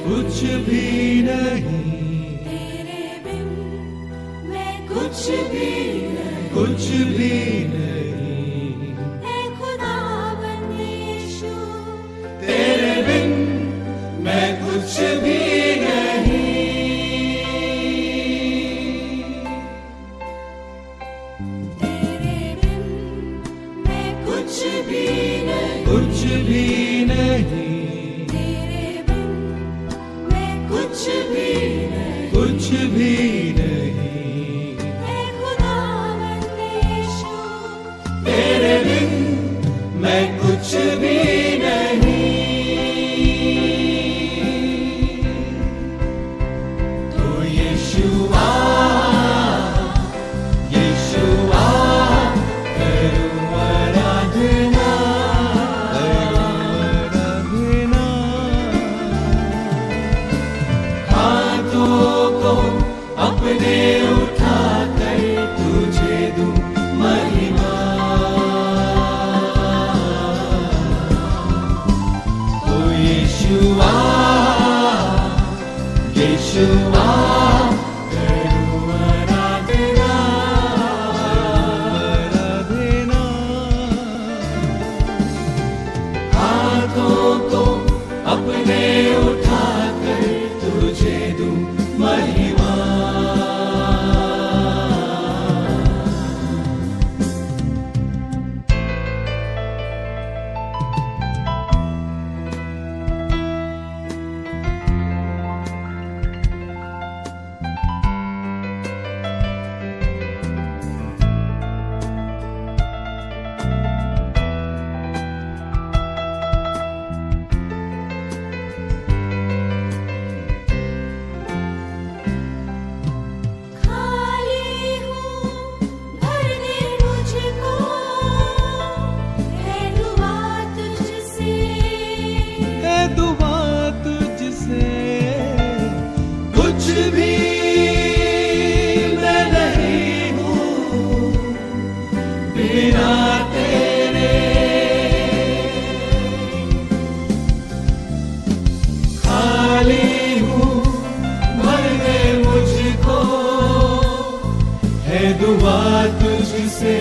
कुछ भी नहीं, तेरे बिन मैं कुछ भी नहीं, कुछ भी नहीं। ऐ खुदावन यीशु, तेरे बिन मैं कुछ भी नहीं। तेरे बिन मैं कुछ भी नहीं, कुछ भी नहीं, तेरे बिन मैं कुछ भी नहीं, कुछ भी नहीं। ऐ खुदावन यीशु, तेरे बिन मैं कुछ भी नहीं। तो यीशुआ, यीशुआ, करूं आराधना, हाथों को अपने उठाकर तुझे दूं महिमा। तो यीशुआ, यीशुआ, करूं आराधना, हाथों को अपने उठाकर तुझे दूं महिमा। खाली हूँ भर दे मुझको, है दुआ तुझसे, है दुआ तुझसे, कुछ भी मैं नहीं हूँ बिना तेरे। खाली हूँ भर दे मुझको, है दुआ तुझसे,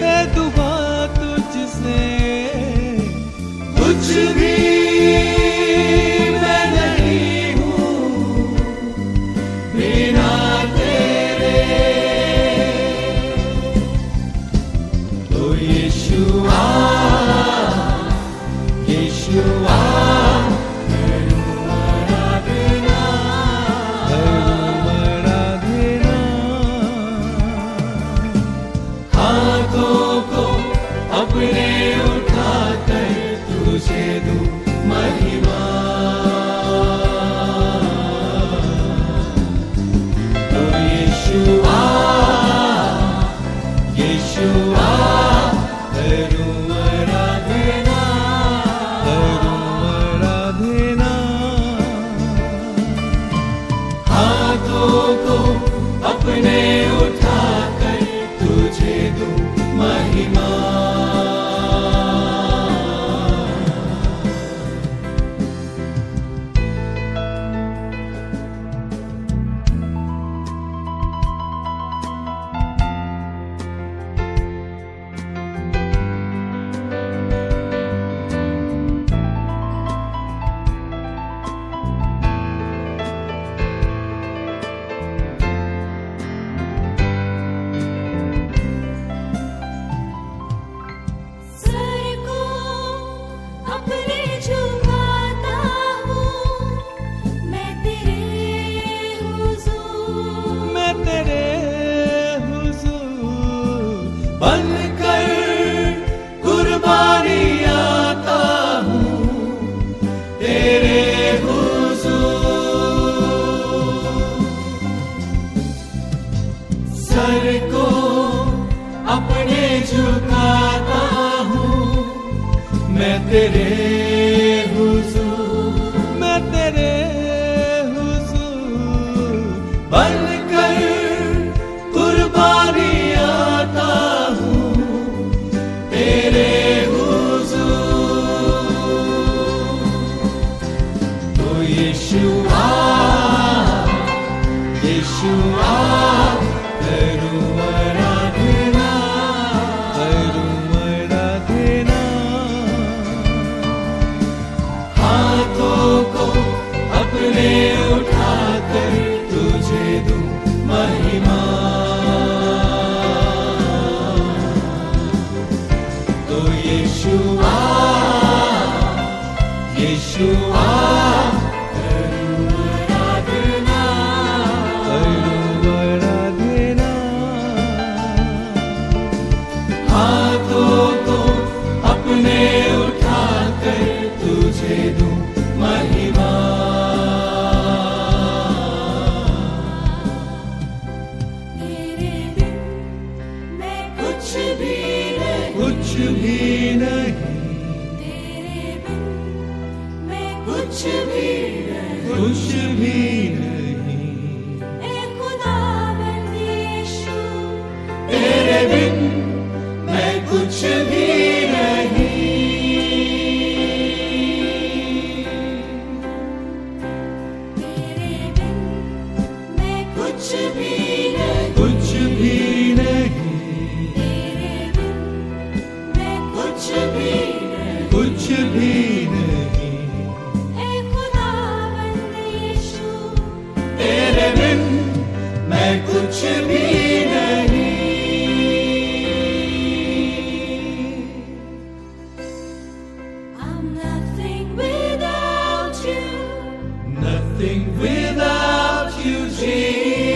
है दुआ तुझसे, कुछ भी मैं नहीं हूँ बिना तेरे। तो यीशुआ, यीशुआ, करूं आराधना, हाथों को अपने उठाकर तुझे दूं महिमा। तो यीशुआ, यीशुआ, करूं आराधना, हाथों को अपने उठाकर तुझे दूं महिमा। सर को अपने झुकाता हूँ, मैं तेरे हुजूर, मैं तेरे हुजूर बनकर कुर्बानी आता हूँ, तेरे हुजूर। सर को अपने झुकाता हूँ, मैं तेरे हुजूर, मैं तेरे हुजूर बनकर कुर्बानी आता हूँ, तेरे हुजूर। तो यीशुआ यीशुआ करूं आराधना हाथों को अपने उठाकर तुझे दूं महिमा तो यीशुआ यीशुआ हाथों को अपने उठाकर तुझे दूं महिमा तेरे बिन मैं कुछ भी नहीं कुछ भी नहीं तेरे बिन मैं कुछ भी नहीं कुछ भी नहीं ए खुदावंद यीशु तेरे बिन मैं कुछ भी नहीं तेरे बिन मैं कुछ भी नहीं कुछ भी नहीं तेरे बिन मैं कुछ भी नहीं कुछ भी नहीं ए खुदावंद यीशु तेरे बिन मैं कुछ भी नहीं I'm nothing without you Nothing without you, Jesus.